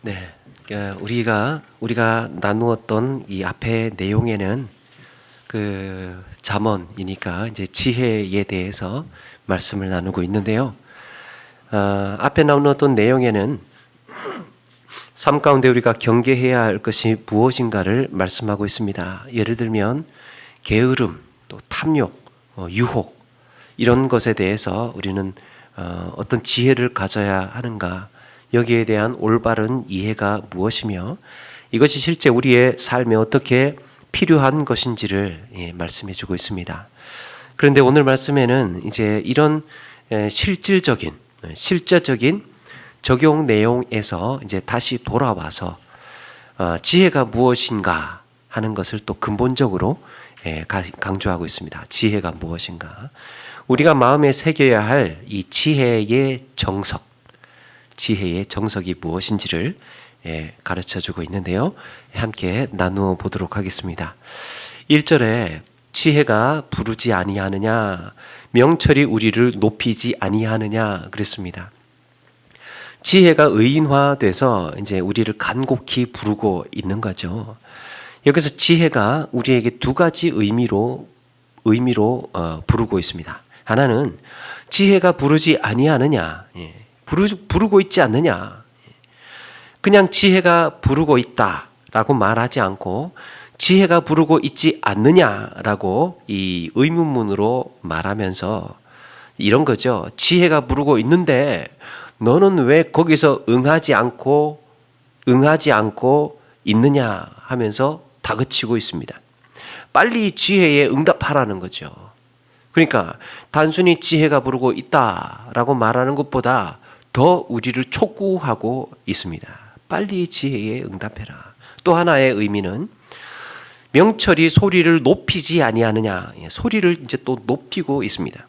네, 우리가 나누었던 이 앞의 내용에는 그 잠언이니까 이제 지혜에 대해서 말씀을 나누고 있는데요. 앞에 나누었던 내용에는 삶 가운데 우리가 경계해야 할 것이 무엇인가를 말씀하고 있습니다. 예를 들면 게으름, 또 탐욕, 유혹 이런 것에 대해서 우리는 어떤 지혜를 가져야 하는가, 여기에 대한 올바른 이해가 무엇이며 이것이 실제 우리의 삶에 어떻게 필요한 것인지를 말씀해 주고 있습니다. 그런데 오늘 말씀에는 이제 이런 실질적인 적용 내용에서 이제 다시 돌아와서 지혜가 무엇인가 하는 것을 또 근본적으로 강조하고 있습니다. 지혜가 무엇인가? 우리가 마음에 새겨야 할 이 지혜의 정석이 무엇인지를 가르쳐주고 있는데요. 함께 나누어 보도록 하겠습니다. 1절에 지혜가 부르지 아니하느냐, 명철이 우리를 높이지 아니하느냐 그랬습니다. 지혜가 의인화돼서 이제 우리를 간곡히 부르고 있는 거죠. 여기서 지혜가 우리에게 두 가지 의미로 부르고 있습니다. 하나는 지혜가 부르지 아니하느냐, 부르고 있지 않느냐. 그냥 지혜가 부르고 있다라고 말하지 않고 지혜가 부르고 있지 않느냐라고 이 의문문으로 말하면서 이런 거죠. 지혜가 부르고 있는데 너는 왜 거기서 응하지 않고 있느냐 하면서 다그치고 있습니다. 빨리 지혜에 응답하라는 거죠. 그러니까 단순히 지혜가 부르고 있다라고 말하는 것보다 더 우리를 촉구하고 있습니다. 빨리 지혜에 응답해라. 또 하나의 의미는 명철이 소리를 높이지 아니하느냐. 소리를 이제 또 높이고 있습니다.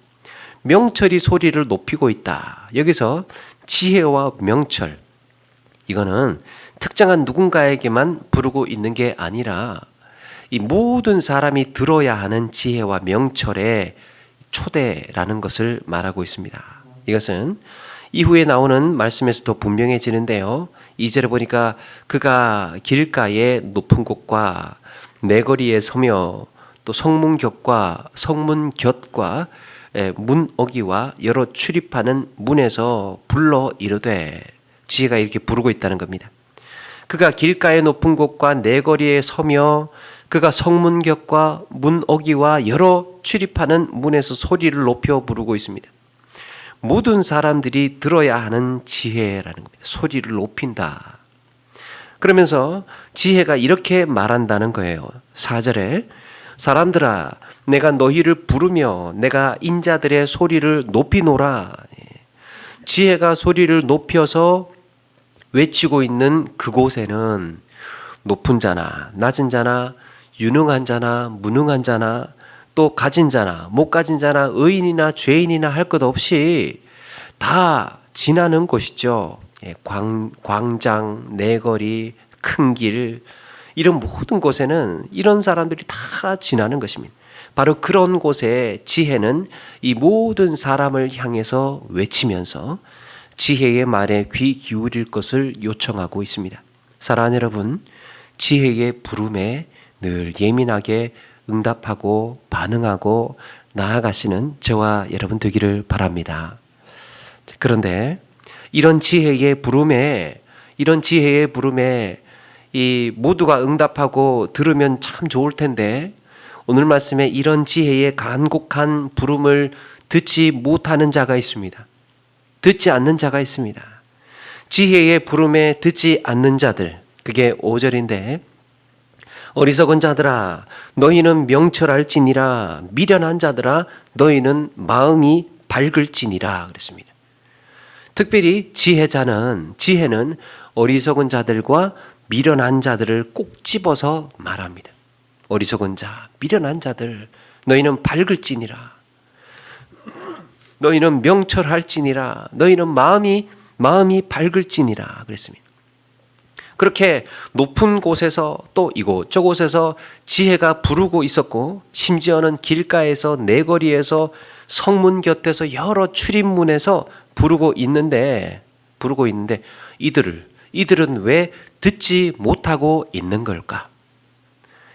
명철이 소리를 높이고 있다. 여기서 지혜와 명철, 이거는 특정한 누군가에게만 부르고 있는 게 아니라 이 모든 사람이 들어야 하는 지혜와 명철의 초대라는 것을 말하고 있습니다. 이것은 이후에 나오는 말씀에서도 분명해지는데요. 2절에 보니까 그가 길가의 높은 곳과 내거리에 서며 또 성문 곁과 문 어기와 여러 출입하는 문에서 불러 이르되, 지혜가 이렇게 부르고 있다는 겁니다. 그가 길가의 높은 곳과 내거리에 서며 그가 성문 곁과 문 어기와 여러 출입하는 문에서 소리를 높여 부르고 있습니다. 모든 사람들이 들어야 하는 지혜라는 겁니다. 소리를 높인다. 그러면서 지혜가 이렇게 말한다는 거예요. 4절에 사람들아, 내가 너희를 부르며 내가 인자들의 소리를 높이노라. 지혜가 소리를 높여서 외치고 있는 그곳에는 높은 자나 낮은 자나 유능한 자나 무능한 자나 또 가진 자나 못 가진 자나 의인이나 죄인이나 할 것 없이 다 지나는 곳이죠. 광장, 내거리, 큰 길, 이런 모든 곳에는 이런 사람들이 다 지나는 것입니다. 바로 그런 곳에 지혜는 이 모든 사람을 향해서 외치면서 지혜의 말에 귀 기울일 것을 요청하고 있습니다. 사랑하는 여러분, 지혜의 부름에 늘 예민하게 응답하고 반응하고 나아가시는 저와 여러분 되기를 바랍니다. 그런데 이런 지혜의 부름에 이 모두가 응답하고 들으면 참 좋을 텐데, 오늘 말씀에 이런 지혜의 간곡한 부름을 듣지 못하는 자가 있습니다. 듣지 않는 자가 있습니다. 지혜의 부름에 듣지 않는 자들, 그게 5절인데 어리석은 자들아 너희는 명철할지니라, 미련한 자들아 너희는 마음이 밝을지니라 그랬습니다. 특별히 지혜는 어리석은 자들과 미련한 자들을 꼭 집어서 말합니다. 어리석은 자, 미련한 자들, 너희는 밝을지니라, 너희는 명철할지니라, 너희는 마음이 밝을지니라 그랬습니다. 그렇게 높은 곳에서 또 이곳 저곳에서 지혜가 부르고 있었고, 심지어는 길가에서 내거리에서 성문 곁에서 여러 출입문에서 부르고 있는데 이들을 이들은 왜 듣지 못하고 있는 걸까?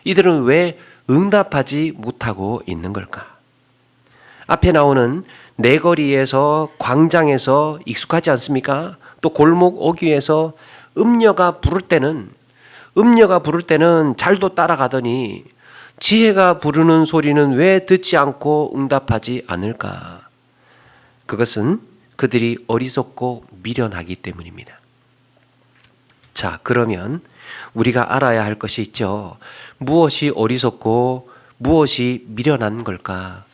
이들은 왜 응답하지 못하고 있는 걸까? 앞에 나오는 내거리에서 광장에서 익숙하지 않습니까? 또 골목 어귀에서 음녀가 부를 때는 잘도 따라가더니 지혜가 부르는 소리는 왜 듣지 않고 응답하지 않을까? 그것은 그들이 어리석고 미련하기 때문입니다. 자, 그러면 우리가 알아야 할 것이 있죠. 무엇이 어리석고 무엇이 미련한 걸까?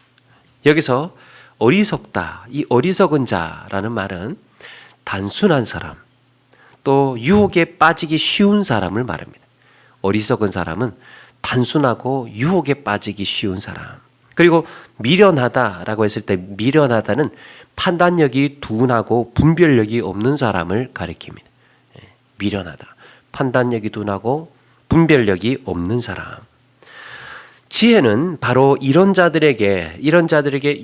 여기서 어리석다, 이 어리석은 자라는 말은 단순한 사람, 또 유혹에 빠지기 쉬운 사람을 말합니다. 어리석은 사람은 단순하고 유혹에 빠지기 쉬운 사람. 그리고 미련하다라고 했을 때 미련하다는 판단력이 둔하고 분별력이 없는 사람을 가리킵니다. 미련하다. 판단력이 둔하고 분별력이 없는 사람. 지혜는 바로 이런 자들에게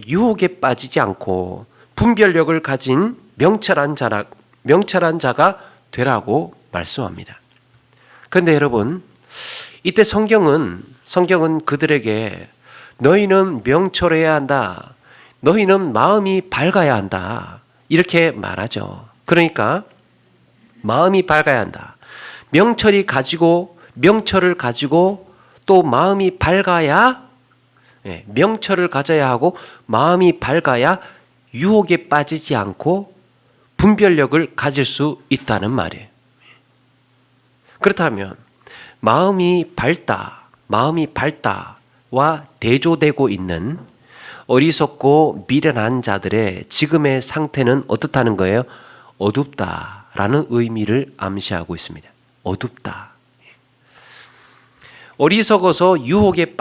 유혹에 빠지지 않고 분별력을 가진 명철한 자가 되라고 말씀합니다. 그런데 여러분, 이때 성경은 그들에게 너희는 명철해야 한다. 너희는 마음이 밝아야 한다. 이렇게 말하죠. 그러니까 마음이 밝아야 한다. 명철을 가지고 또 마음이 밝아야, 명철을 가져야 하고 마음이 밝아야 유혹에 빠지지 않고 분별력을 가질 수 있다는 말이에요. 그렇다면 마음이 밝다와 대조되고 있는 어리석고 미련한 자들의 지금의 상태는 어떻다는 거예요? 어둡다라는 의미를 암시하고 있습니다. 어둡다. 어리석어서 유혹에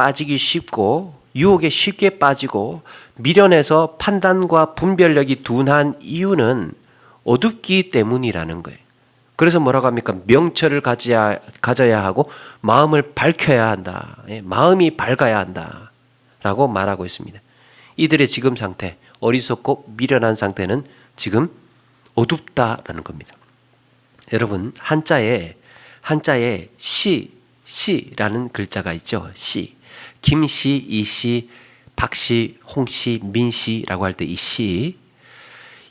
쉽게 빠지고 미련해서 판단과 분별력이 둔한 이유는 어둡기 때문이라는 거예요. 그래서 뭐라고 합니까? 명철을 가져야 하고 마음을 밝혀야 한다. 마음이 밝아야 한다. 라고 말하고 있습니다. 이들의 지금 상태, 어리석고 미련한 상태는 지금 어둡다라는 겁니다. 여러분, 한자에 시라는 글자가 있죠. 시. 김씨, 이씨, 박씨, 홍씨, 민씨라고 할 때 이 시.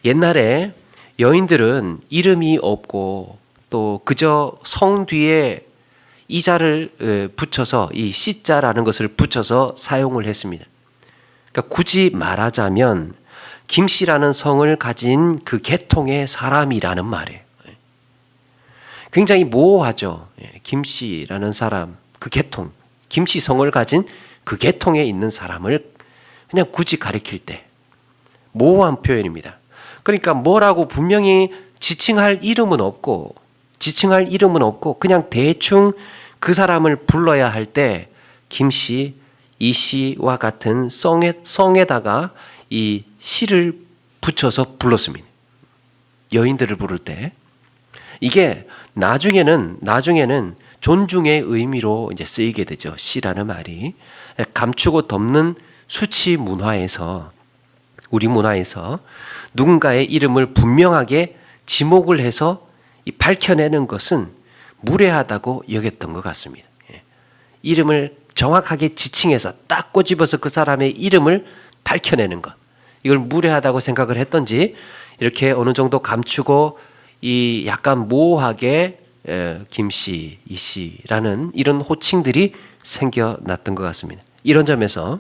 옛날에 여인들은 이름이 없고 또 그저 성 뒤에 이자를 붙여서 이 씨자라는 것을 붙여서 사용을 했습니다. 그러니까 굳이 말하자면 김씨라는 성을 가진 그 계통의 사람이라는 말이에요. 굉장히 모호하죠. 김씨라는 사람, 그 계통, 김씨 성을 가진 그 계통에 있는 사람을 그냥 굳이 가리킬 때 모호한 표현입니다. 그러니까 뭐라고 분명히 지칭할 이름은 없고 그냥 대충 그 사람을 불러야 할 때 김씨, 이씨와 같은 성에다가 이 씨를 붙여서 불렀습니다. 여인들을 부를 때 이게 나중에는 존중의 의미로 이제 쓰이게 되죠. 씨라는 말이 감추고 덮는 수치 문화에서, 우리 문화에서 누군가의 이름을 분명하게 지목을 해서 밝혀내는 것은 무례하다고 여겼던 것 같습니다. 이름을 정확하게 지칭해서 딱 꼬집어서 그 사람의 이름을 밝혀내는 것, 이걸 무례하다고 생각을 했던지 이렇게 어느 정도 감추고 이 약간 모호하게 김씨, 이씨라는 이런 호칭들이 생겨났던 것 같습니다. 이런 점에서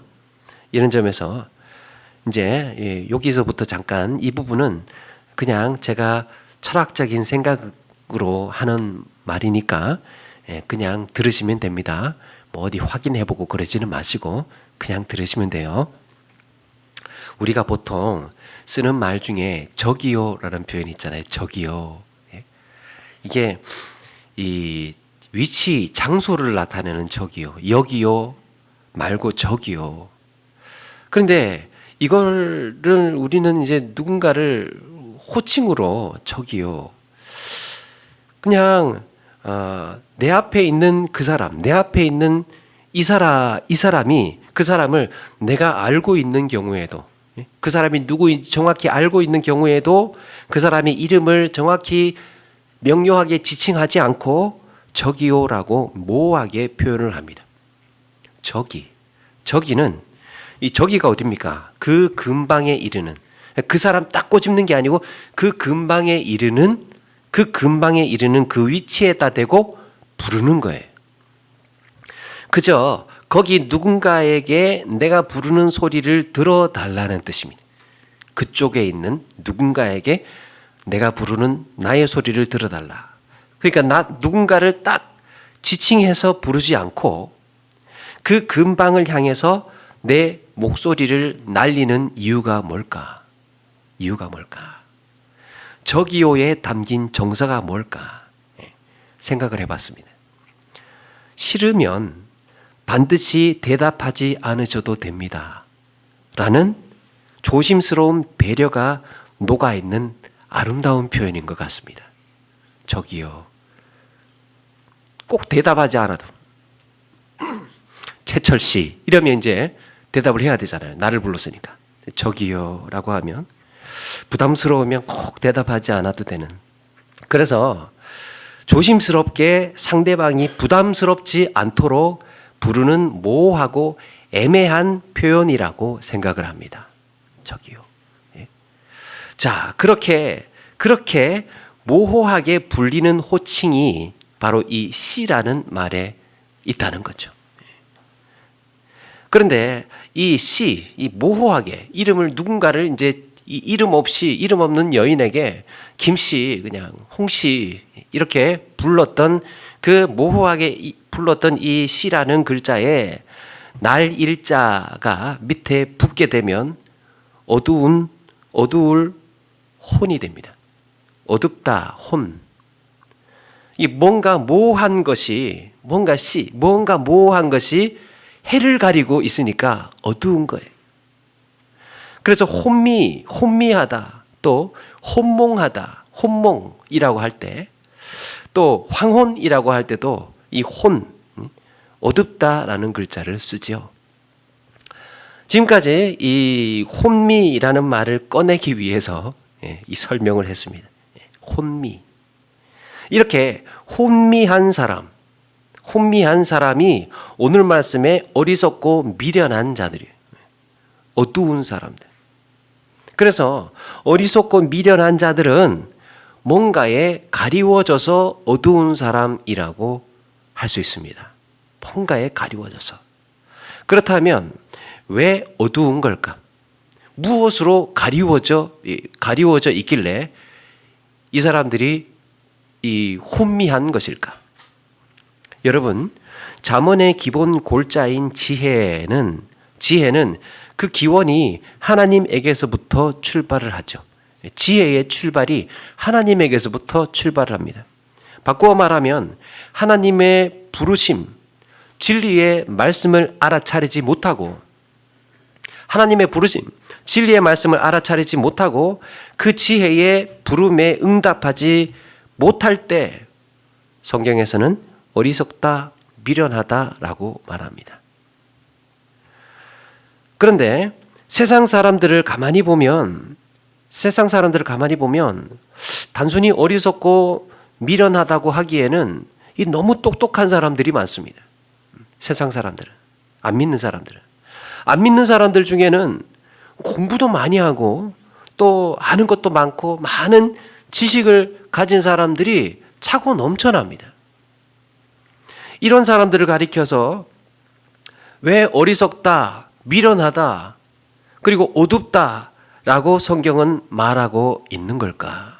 이제 여기서부터 잠깐 이 부분은 그냥 제가 철학적인 생각으로 하는 말이니까 그냥 들으시면 됩니다. 뭐 어디 확인해보고 그러지는 마시고 그냥 들으시면 돼요. 우리가 보통 쓰는 말 중에 저기요라는 표현이 있잖아요. 저기요. 이게 이 위치, 장소를 나타내는 저기요. 여기요 말고 저기요. 그런데 이거를 우리는 이제 누군가를 호칭으로 저기요. 그냥 내 앞에 있는 그 사람, 내 앞에 있는 이 사람이 그 사람을 내가 알고 있는 경우에도, 그 사람이 누구인지 정확히 알고 있는 경우에도 그 사람의 이름을 정확히 명료하게 지칭하지 않고 저기요라고 모호하게 표현을 합니다. 저기는 이 저기가 어딥니까? 그 근방에 이르는, 그 사람 딱 꼬집는 게 아니고 그 근방에 이르는 그 위치에다 대고 부르는 거예요. 그저 거기 누군가에게 내가 부르는 소리를 들어달라는 뜻입니다. 그쪽에 있는 누군가에게 내가 부르는 나의 소리를 들어달라. 그러니까 누군가를 딱 지칭해서 부르지 않고 그 근방을 향해서 내 목소리를 날리는 이유가 뭘까? 저기요에 담긴 정서가 뭘까? 생각을 해봤습니다. 싫으면 반드시 대답하지 않으셔도 됩니다. 라는 조심스러운 배려가 녹아있는 아름다운 표현인 것 같습니다. 저기요. 꼭 대답하지 않아도. 최철 씨 이러면 이제 대답을 해야 되잖아요. 나를 불렀으니까. 저기요 라고 하면 부담스러우면 꼭 대답하지 않아도 되는. 그래서 조심스럽게 상대방이 부담스럽지 않도록 부르는 모호하고 애매한 표현이라고 생각을 합니다. 저기요. 자, 그렇게 모호하게 불리는 호칭이 바로 이 씨라는 말에 있다는 거죠. 그런데 이 씨, 이 모호하게 이름을 누군가를 이제 이 이름 없는 여인에게 김씨, 그냥 홍씨 이렇게 불렀던 그 모호하게 불렀던 이 씨라는 글자에 날 일자가 밑에 붙게 되면 어두울 혼이 됩니다. 어둡다, 혼. 이 뭔가 모호한 것이 해를 가리고 있으니까 어두운 거예요. 그래서 혼미하다, 또 혼몽하다, 혼몽이라고 할 때, 또 황혼이라고 할 때도 이 어둡다라는 글자를 쓰죠. 지금까지 이 혼미라는 말을 꺼내기 위해서 이 설명을 했습니다. 혼미. 이렇게 혼미한 사람이 오늘 말씀에 어리석고 미련한 자들이에요. 어두운 사람들. 그래서 어리석고 미련한 자들은 뭔가에 가리워져서 어두운 사람이라고 할 수 있습니다. 뭔가에 가리워져서. 그렇다면 왜 어두운 걸까? 무엇으로 가리워져 있길래 이 사람들이 이 혼미한 것일까? 여러분, 잠언의 기본 골자인 지혜는 그 기원이 하나님에게서부터 출발을 하죠. 지혜의 출발이 하나님에게서부터 출발을 합니다. 바꾸어 말하면 하나님의 부르심, 진리의 말씀을 알아차리지 못하고 그 지혜의 부름에 응답하지 못할 때 성경에서는 어리석다, 미련하다라고 말합니다. 그런데 세상 사람들을 가만히 보면 단순히 어리석고 미련하다고 하기에는 이 너무 똑똑한 사람들이 많습니다. 세상 사람들은, 안 믿는 사람들 중에는 공부도 많이 하고 또 아는 것도 많고 많은 지식을 가진 사람들이 차고 넘쳐납니다. 이런 사람들을 가리켜서 왜 어리석다, 미련하다, 그리고 어둡다라고 성경은 말하고 있는 걸까?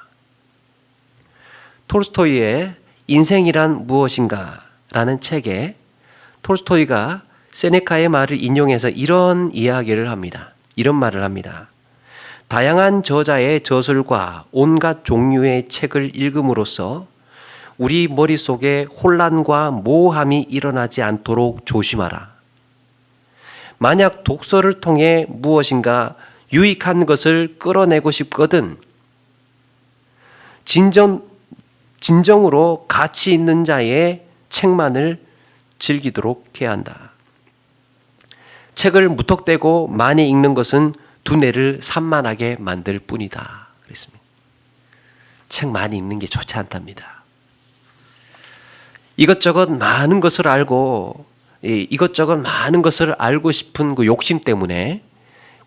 톨스토이의 인생이란 무엇인가 라는 책에 톨스토이가 세네카의 말을 인용해서 이런 말을 합니다. 다양한 저자의 저술과 온갖 종류의 책을 읽음으로써 우리 머릿속에 혼란과 모호함이 일어나지 않도록 조심하라. 만약 독서를 통해 무엇인가 유익한 것을 끌어내고 싶거든 진정으로 가치 있는 자의 책만을 즐기도록 해야 한다. 책을 무턱대고 많이 읽는 것은 두뇌를 산만하게 만들 뿐이다. 그랬습니다. 책 많이 읽는 게 좋지 않답니다. 이것저것 많은 것을 알고 이것저것 많은 것을 알고 싶은 그 욕심 때문에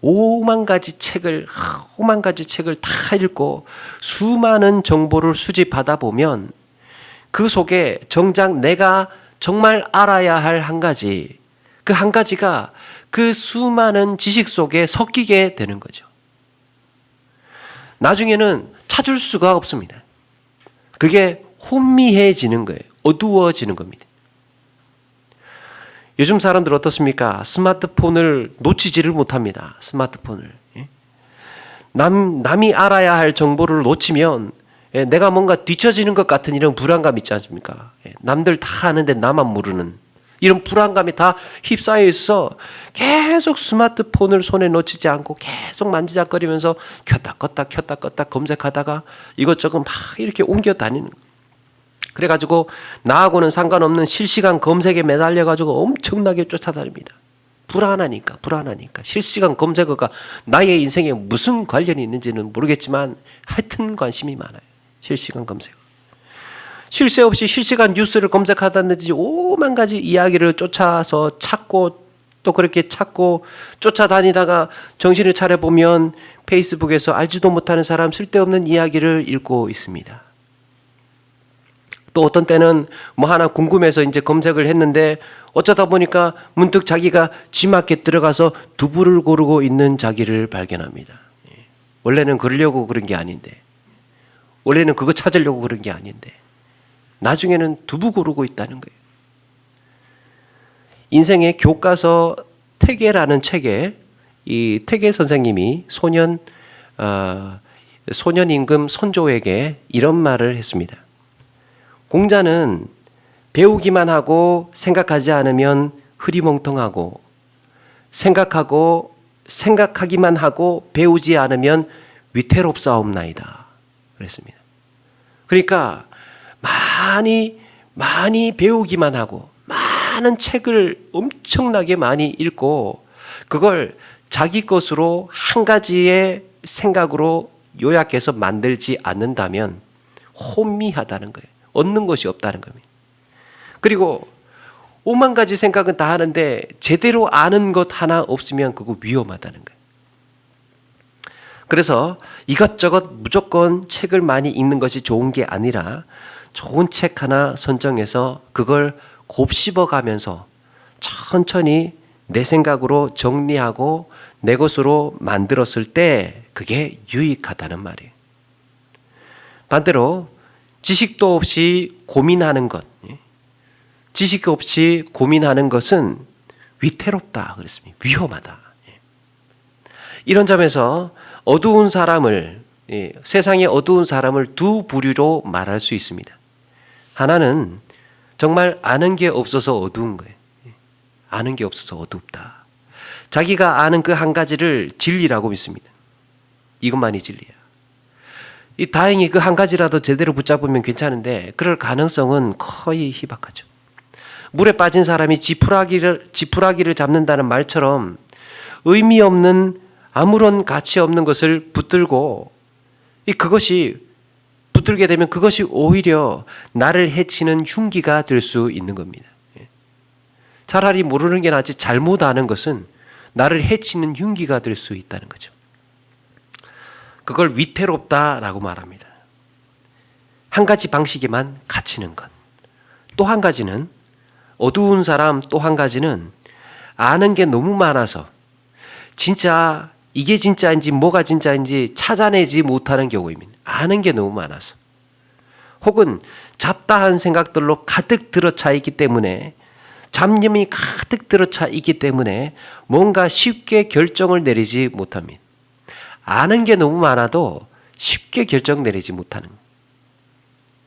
오만 가지 책을 다 읽고 수많은 정보를 수집하다 보면 그 속에 정작 내가 정말 알아야 할 한 가지, 그 한 가지가 그 수많은 지식 속에 섞이게 되는 거죠. 나중에는 찾을 수가 없습니다. 그게 혼미해지는 거예요. 어두워지는 겁니다. 요즘 사람들 어떻습니까? 스마트폰을 놓치지를 못합니다. 스마트폰을. 남이 알아야 할 정보를 놓치면 내가 뭔가 뒤처지는 것 같은 이런 불안감 있지 않습니까? 남들 다 아는데 나만 모르는 이런 불안감이 다 휩싸여 있어 계속 스마트폰을 손에 놓치지 않고 계속 만지작거리면서 켰다 껐다 검색하다가 이것저것 막 이렇게 옮겨 다니는 거예요. 그래가지고 나하고는 상관없는 실시간 검색에 매달려가지고 엄청나게 쫓아다닙니다. 불안하니까 실시간 검색어가 나의 인생에 무슨 관련이 있는지는 모르겠지만 하여튼 관심이 많아요. 실시간 검색어. 쉴 새 없이 실시간 뉴스를 검색하다든지 오만 가지 이야기를 쫓아서 찾고 또 그렇게 찾고 쫓아다니다가 정신을 차려보면 페이스북에서 알지도 못하는 사람 쓸데없는 이야기를 읽고 있습니다. 또 어떤 때는 뭐 하나 궁금해서 이제 검색을 했는데 어쩌다 보니까 문득 자기가 G마켓 들어가서 두부를 고르고 있는 자기를 발견합니다. 원래는 그러려고 그런 게 아닌데, 원래는 그거 찾으려고 그런 게 아닌데 나중에는 두부 고르고 있다는 거예요. 인생의 교과서 태계라는 책에 이 태계 선생님이 소년 임금 손조에게 이런 말을 했습니다. 공자는 배우기만 하고 생각하지 않으면 흐리멍텅하고 생각하기만 하고 배우지 않으면 위태롭사옵나이다. 그랬습니다. 그러니까 많이 배우기만 하고 많은 책을 엄청나게 많이 읽고 그걸 자기 것으로 한 가지의 생각으로 요약해서 만들지 않는다면 혼미하다는 거예요. 얻는 것이 없다는 겁니다. 그리고 오만 가지 생각은 다 하는데 제대로 아는 것 하나 없으면 그거 위험하다는 거예요. 그래서 이것저것 무조건 책을 많이 읽는 것이 좋은 게 아니라 좋은 책 하나 선정해서 그걸 곱씹어가면서 천천히 내 생각으로 정리하고 내 것으로 만들었을 때 그게 유익하다는 말이에요. 반대로 지식도 없이 고민하는 것, 지식 없이 고민하는 것은 위태롭다 그랬습니다. 위험하다. 이런 점에서 어두운 사람을, 세상의 어두운 사람을 두 부류로 말할 수 있습니다. 하나는 정말 아는 게 없어서 어두운 거예요. 아는 게 없어서 어둡다. 자기가 아는 그 한 가지를 진리라고 믿습니다. 이것만이 진리야. 다행히 그 한 가지라도 제대로 붙잡으면 괜찮은데 그럴 가능성은 거의 희박하죠. 물에 빠진 사람이 지푸라기를 잡는다는 말처럼 의미 없는 아무런 가치 없는 것을 붙들고 그것이 붙들게 되면 그것이 오히려 나를 해치는 흉기가 될 수 있는 겁니다. 차라리 모르는 게 낫지 잘못 아는 것은 나를 해치는 흉기가 될 수 있다는 거죠. 그걸 위태롭다라고 말합니다. 한 가지 방식에만 갇히는 것. 또 한 가지는 어두운 사람, 또 한 가지는 아는 게 너무 많아서 진짜 이게 진짜인지 뭐가 진짜인지 찾아내지 못하는 경우입니다. 아는 게 너무 많아서. 혹은 잡다한 생각들로 가득 들어차 있기 때문에 잡념이 가득 들어차 있기 때문에 뭔가 쉽게 결정을 내리지 못합니다. 아는 게 너무 많아도 쉽게 결정 내리지 못하는 거예요.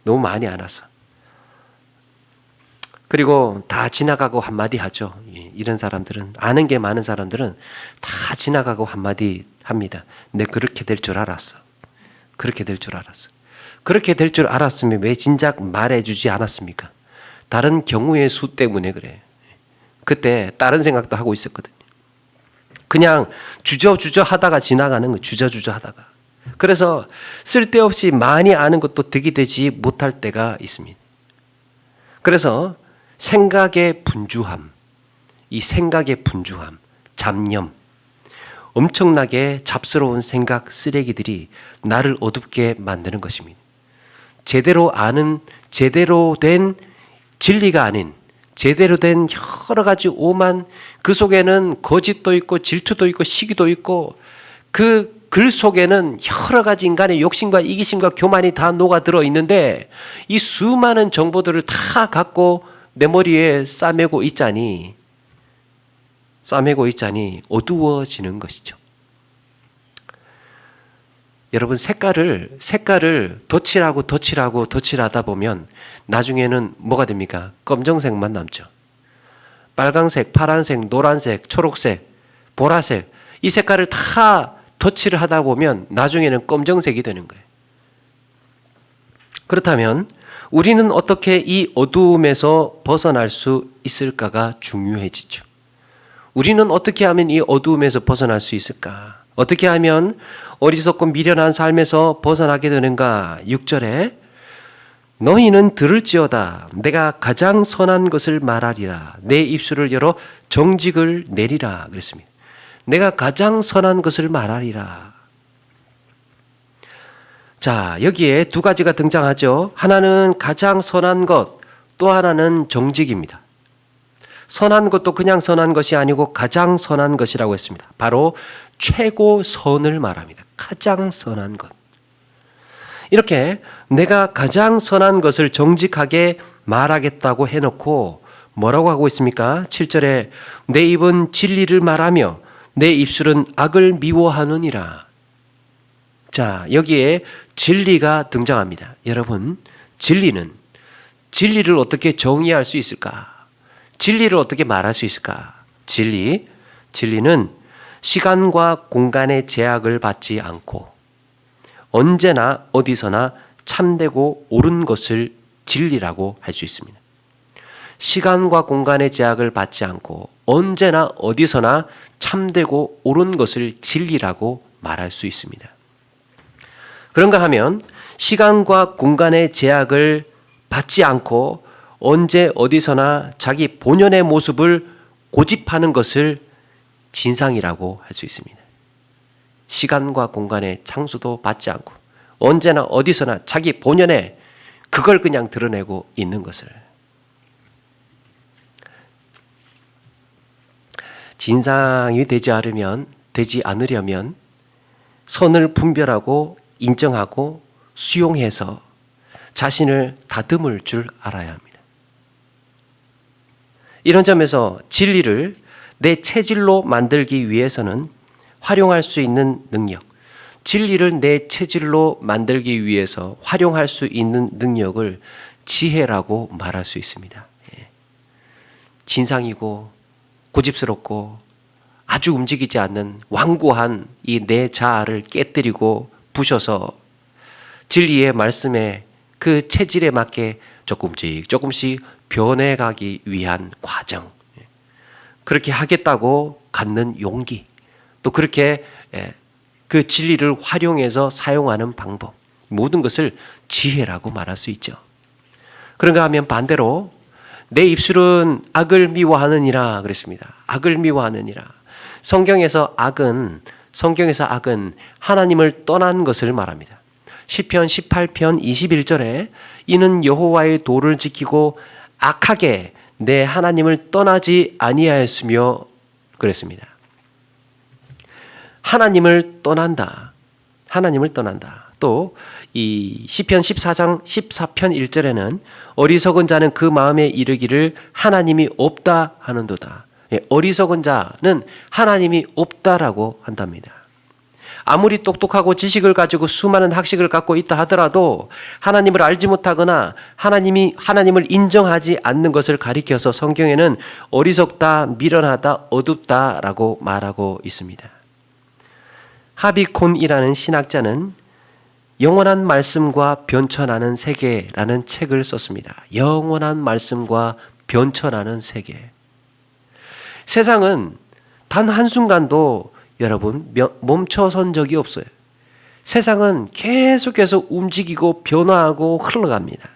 너무 많이 알아서. 그리고 다 지나가고 한마디 하죠. 이런 사람들은, 아는 게 많은 사람들은 다 지나가고 한마디 합니다. 내 그렇게 될 줄 알았어. 그렇게 될 줄 알았어. 그렇게 될 줄 알았으면 왜 진작 말해주지 않았습니까? 다른 경우의 수 때문에 그래. 그때 다른 생각도 하고 있었거든요. 그냥 주저주저 하다가 지나가는 거, 주저주저 하다가. 그래서 쓸데없이 많이 아는 것도 득이 되지 못할 때가 있습니다. 그래서 생각의 분주함, 이 생각의 분주함, 잡념, 엄청나게 잡스러운 생각 쓰레기들이 나를 어둡게 만드는 것입니다. 제대로 아는, 제대로 된 진리가 아닌 제대로 된 여러 가지 오만, 그 속에는 거짓도 있고 질투도 있고 시기도 있고 그 글 속에는 여러 가지 인간의 욕심과 이기심과 교만이 다 녹아들어 있는데 이 수많은 정보들을 다 갖고 내 머리에 싸매고 있자니 어두워지는 것이죠. 여러분 색깔을 덧칠하다 보면 나중에는 뭐가 됩니까? 검정색만 남죠. 빨강색, 파란색, 노란색, 초록색, 보라색 이 색깔을 다 덧칠을 하다 보면 나중에는 검정색이 되는 거예요. 그렇다면 우리는 어떻게 이 어두움에서 벗어날 수 있을까가 중요해지죠. 우리는 어떻게 하면 이 어두움에서 벗어날 수 있을까? 어떻게 하면 어리석고 미련한 삶에서 벗어나게 되는가? 6절에 너희는 들을지어다 내가 가장 선한 것을 말하리라 내 입술을 열어 정직을 내리라 그랬습니다. 내가 가장 선한 것을 말하리라. 자, 여기에 두 가지가 등장하죠. 하나는 가장 선한 것, 또 하나는 정직입니다. 선한 것도 그냥 선한 것이 아니고 가장 선한 것이라고 했습니다. 바로 최고 선을 말합니다. 가장 선한 것. 이렇게 내가 가장 선한 것을 정직하게 말하겠다고 해놓고 뭐라고 하고 있습니까? 7절에 내 입은 진리를 말하며 내 입술은 악을 미워하느니라. 자, 여기에 진리가 등장합니다. 여러분, 진리를 어떻게 정의할 수 있을까? 진리를 어떻게 말할 수 있을까? 진리는 시간과 공간의 제약을 받지 않고 언제나 어디서나 참되고 옳은 것을 진리라고 할 수 있습니다. 시간과 공간의 제약을 받지 않고 언제나 어디서나 참되고 옳은 것을 진리라고 말할 수 있습니다. 그런가 하면 시간과 공간의 제약을 받지 않고 언제 어디서나 자기 본연의 모습을 고집하는 것을 진상이라고 할 수 있습니다. 시간과 공간의 창수도 받지 않고 언제나 어디서나 자기 본연의 그걸 그냥 드러내고 있는 것을. 진상이 되지 않으려면 선을 분별하고 인정하고 수용해서 자신을 다듬을 줄 알아야 합니다. 이런 점에서 진리를 내 체질로 만들기 위해서는 활용할 수 있는 능력, 진리를 내 체질로 만들기 위해서 활용할 수 있는 능력을 지혜라고 말할 수 있습니다. 진상이고 고집스럽고 아주 움직이지 않는 완고한 이 내 자아를 깨뜨리고 부셔서 진리의 말씀에 그 체질에 맞게 조금씩 변해가기 위한 과정, 그렇게 하겠다고 갖는 용기, 또 그렇게 그 진리를 활용해서 사용하는 방법, 모든 것을 지혜라고 말할 수 있죠. 그런가 하면 반대로 내 입술은 악을 미워하느니라 그랬습니다. 악을 미워하느니라. 성경에서 악은 하나님을 떠난 것을 말합니다. 시편 18편 21절에 이는 여호와의 도를 지키고 악하게 내 하나님을 떠나지 아니하였으며 그랬습니다. 하나님을 떠난다. 또 이 시편 14장 14편 1절에는 어리석은 자는 그 마음에 이르기를 하나님이 없다 하는도다. 어리석은 자는 하나님이 없다라고 한답니다. 아무리 똑똑하고 지식을 가지고 수많은 학식을 갖고 있다 하더라도 하나님을 알지 못하거나 하나님을 인정하지 않는 것을 가리켜서 성경에는 어리석다, 미련하다, 어둡다라고 말하고 있습니다. 하비콘이라는 신학자는 영원한 말씀과 변천하는 세계라는 책을 썼습니다. 영원한 말씀과 변천하는 세계. 세상은 단 한순간도 여러분 멈춰선 적이 없어요. 세상은 계속해서 움직이고 변화하고 흘러갑니다.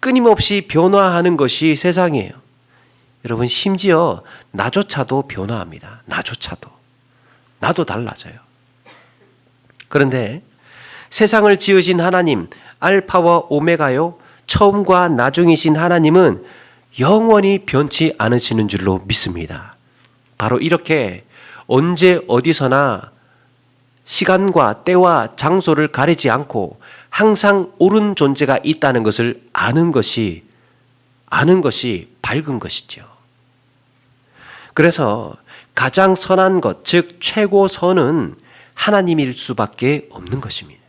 끊임없이 변화하는 것이 세상이에요. 여러분, 심지어 나조차도 변화합니다. 나도 달라져요. 그런데 세상을 지으신 하나님, 알파와 오메가요, 처음과 나중이신 하나님은 영원히 변치 않으시는 줄로 믿습니다. 바로 이렇게 언제 어디서나 시간과 때와 장소를 가리지 않고 항상 옳은 존재가 있다는 것을 아는 것이 밝은 것이죠. 그래서 가장 선한 것, 즉 최고선은 하나님일 수밖에 없는 것입니다.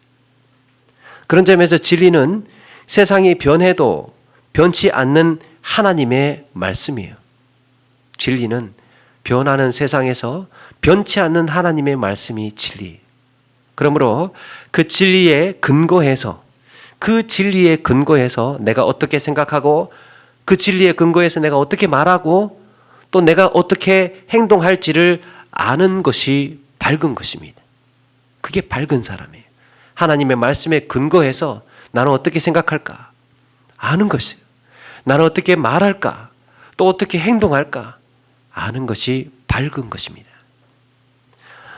그런 점에서 진리는 세상이 변해도 변치 않는 하나님의 말씀이에요. 진리는 변하는 세상에서 변치 않는 하나님의 말씀이 진리. 그러므로 그 진리에 근거해서 내가 어떻게 생각하고 그 진리에 근거해서 내가 어떻게 말하고 또 내가 어떻게 행동할지를 아는 것이 밝은 것입니다. 그게 밝은 사람이에요. 하나님의 말씀에 근거해서 나는 어떻게 생각할까 아는 것이에요. 나는 어떻게 말할까 또 어떻게 행동할까 아는 것이 밝은 것입니다.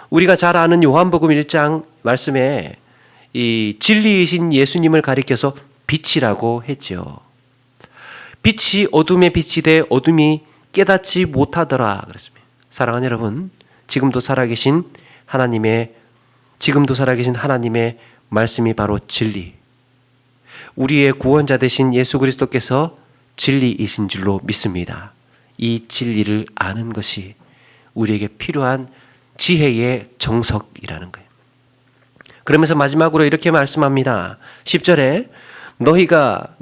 우리가 잘 아는 요한복음 1장 말씀에 이 진리이신 예수님을 가리켜서 빛이라고 했죠. 빛이 어둠에 빛이 돼 어둠이 깨닫지 못하더라 그랬습니다. 사랑하는 여러분, 지금도 살아계신 하나님의 말씀이 바로 진리. 우리의 구원자 되신 예수 그리스도께서 진리이신 줄로 믿습니다. 이 진리를 아는 것이 우리에게 필요한 지혜의 정석이라는 거예요. 그러면서 마지막으로 이렇게 말씀합니다. 10절에 너희가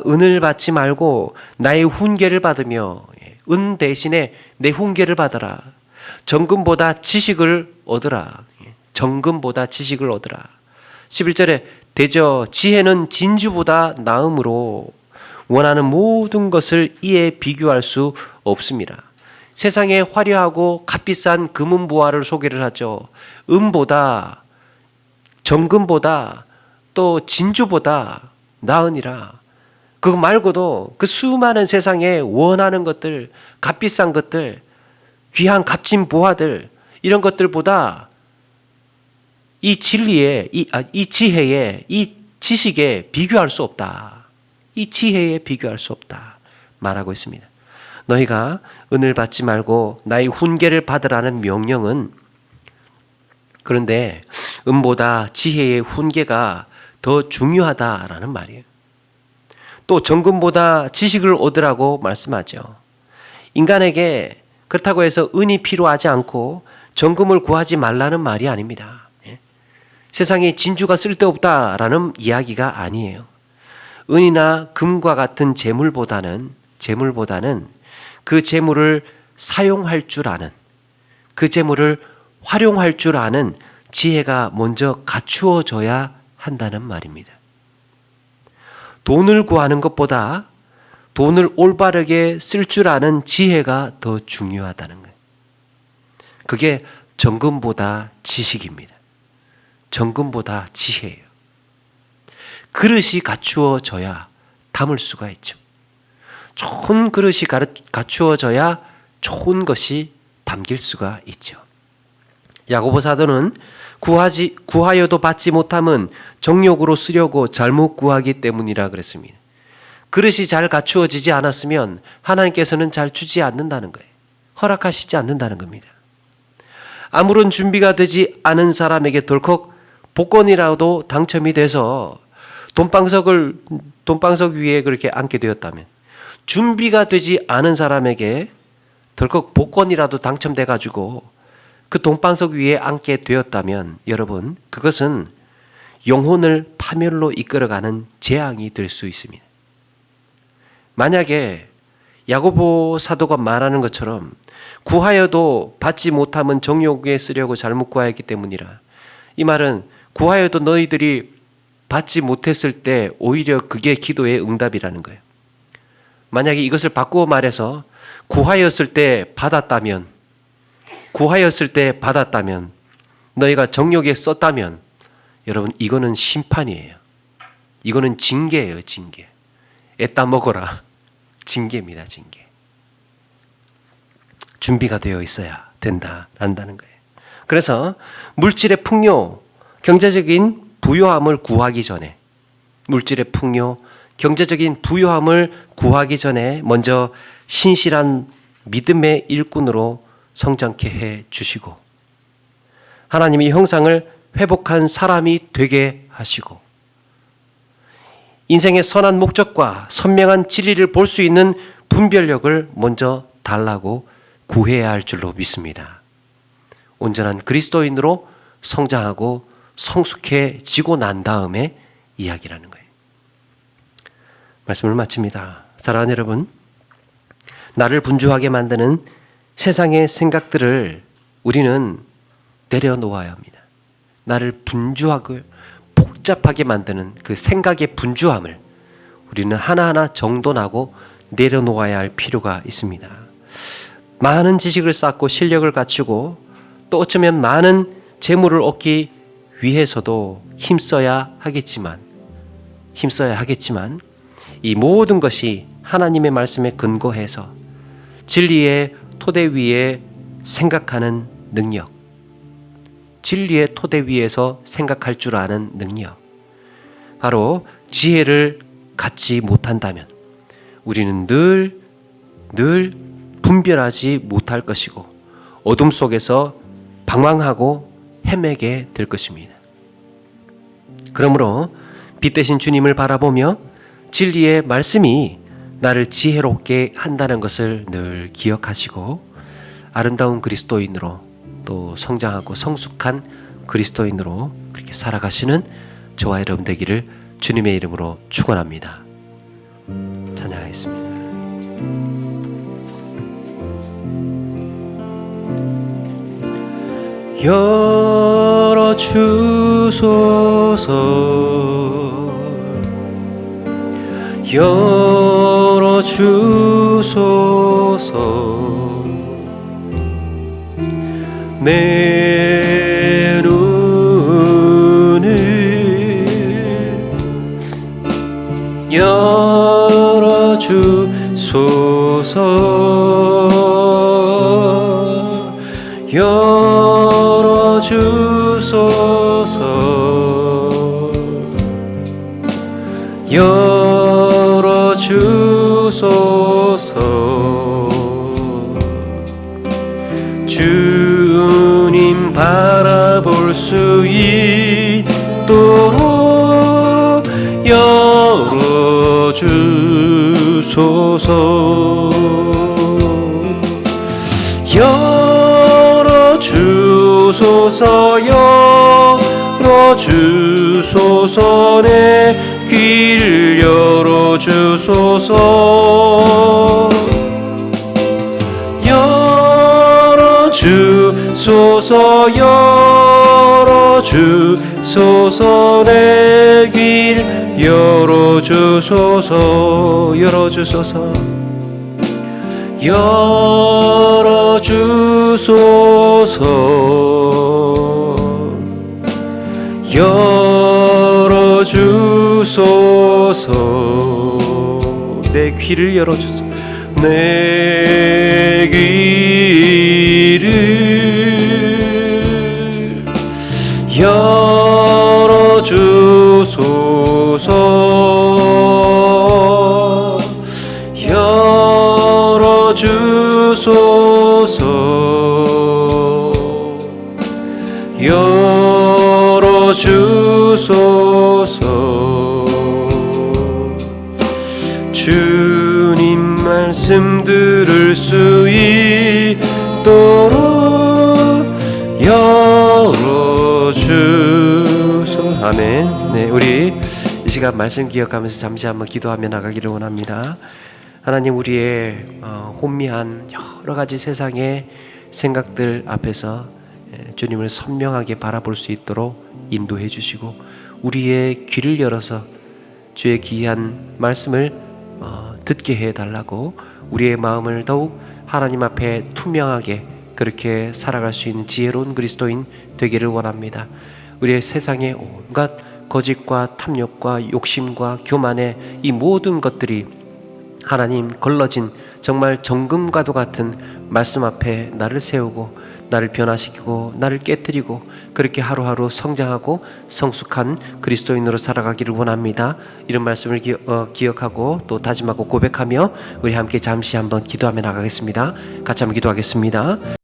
은을 받지 말고 나의 훈계를 받으며, 은 대신에 내 훈계를 받아라. 정금보다 지식을 얻으라. 11절에 대저 지혜는 진주보다 나음으로 원하는 모든 것을 이에 비교할 수 없습니다. 세상에 화려하고 값비싼 금은보화를 소개를 하죠. 은보다 정금보다 또 진주보다 나으니라. 그거 말고도 그 수많은 세상에 원하는 것들, 값비싼 것들, 귀한 값진 보화들, 이런 것들보다 이 진리에, 이 지혜에, 이 지식에 비교할 수 없다. 이 지혜에 비교할 수 없다 말하고 있습니다. 너희가 은을 받지 말고 나의 훈계를 받으라는 명령은, 그런데 은보다 지혜의 훈계가 더 중요하다라는 말이에요. 또 정금보다 지식을 얻으라고 말씀하죠. 인간에게 그렇다고 해서 은이 필요하지 않고 정금을 구하지 말라는 말이 아닙니다. 세상에 진주가 쓸데없다라는 이야기가 아니에요. 은이나 금과 같은 재물보다는 그 재물을 사용할 줄 아는, 그 재물을 활용할 줄 아는 지혜가 먼저 갖추어져야 한다는 말입니다. 돈을 구하는 것보다 돈을 올바르게 쓸 줄 아는 지혜가 더 중요하다는 거예요. 그게 정금보다 지식입니다. 정금보다 지혜예요. 그릇이 갖추어져야 담을 수가 있죠. 좋은 그릇이 갖추어져야 좋은 것이 담길 수가 있죠. 야고보 사도는 구하여도 받지 못함은 정욕으로 쓰려고 잘못 구하기 때문이라 그랬습니다. 그릇이 잘 갖추어지지 않았으면 하나님께서는 잘 주지 않는다는 거예요. 허락하시지 않는다는 겁니다. 아무런 준비가 되지 않은 사람에게 덜컥 복권이라도 당첨이 돼서 돈방석 위에 그렇게 앉게 되었다면, 준비가 되지 않은 사람에게 덜컥 복권이라도 당첨돼 가지고 그 돈방석 위에 앉게 되었다면, 여러분, 그것은 영혼을 파멸로 이끌어가는 재앙이 될 수 있습니다. 만약에 야고보 사도가 말하는 것처럼 구하여도 받지 못함은 정욕에 쓰려고 잘못 구하였기 때문이라, 이 말은 구하여도 너희들이 받지 못했을 때 오히려 그게 기도의 응답이라는 거예요. 만약에 이것을 바꾸어 말해서 구하였을 때 받았다면, 너희가 정욕에 썼다면 여러분, 이거는 심판이에요. 이거는 징계예요, 징계. 애따 먹어라. 징계입니다, 징계. 준비가 되어 있어야 된다는 거예요. 그래서 물질의 풍요, 경제적인 부요함을 구하기 전에, 물질의 풍요, 경제적인 부요함을 구하기 전에 먼저 신실한 믿음의 일꾼으로 성장케 해 주시고, 하나님의 형상을 회복한 사람이 되게 하시고, 인생의 선한 목적과 선명한 진리를 볼 수 있는 분별력을 먼저 달라고 구해야 할 줄로 믿습니다. 온전한 그리스도인으로 성장하고 성숙해지고 난 다음에 이야기라는 거예요. 말씀을 마칩니다. 사랑하는 여러분, 나를 분주하게 만드는 세상의 생각들을 우리는 내려놓아야 합니다. 나를 분주하고 복잡하게 만드는 그 생각의 분주함을 우리는 하나하나 정돈하고 내려놓아야 할 필요가 있습니다. 많은 지식을 쌓고 실력을 갖추고 또 어쩌면 많은 재물을 얻기 위해서도 힘써야 하겠지만 이 모든 것이 하나님의 말씀에 근거해서 진리의 토대 위에 생각하는 능력, 진리의 토대 위에서 생각할 줄 아는 능력, 바로 지혜를 갖지 못한다면 우리는 늘 분별하지 못할 것이고 어둠 속에서 방황하고 헤매게 될 것입니다. 그러므로 빛 대신 주님을 바라보며 진리의 말씀이 나를 지혜롭게 한다는 것을 늘 기억하시고 아름다운 그리스도인으로 또 성장하고 성숙한 그리스도인으로 그렇게 살아가시는 저와 여러분 되기를 주님의 이름으로 축원합니다. 찬양하겠습니다. 열어주소서 내 눈을 열어주소서 주님 바라볼 수 있도록 열어주소서 열어주소서 내 귀를 열어주소서 열어주소서 내 귀를 열어주소서 열어주소서 내 귀를 열어주소서 내 귀를 열어주소서 열어주소서 주님 말씀 들을 수 있도록 열어주소서. 아멘. 네, 우리 이 시간 말씀 기억하면서 잠시 한번 기도하며 나가기를 원합니다. 하나님, 우리의 혼미한 여러 가지 세상의 생각들 앞에서 주님을 선명하게 바라볼 수 있도록 인도해 주시고 우리의 귀를 열어서 주의 귀한 말씀을 듣게 해달라고 우리의 마음을 더욱 하나님 앞에 투명하게 그렇게 살아갈 수 있는 지혜로운 그리스도인 되기를 원합니다. 우리의 세상의 온갖 거짓과 탐욕과 욕심과 교만의 이 모든 것들이 하나님 걸러진 정말 정금과도 같은 말씀 앞에 나를 세우고 나를 변화시키고 나를 깨뜨리고 그렇게 하루하루 성장하고 성숙한 그리스도인으로 살아가기를 원합니다. 이런 말씀을 기억하고 또 다짐하고 고백하며 우리 함께 잠시 한번 기도하며 나가겠습니다. 같이 한번 기도하겠습니다.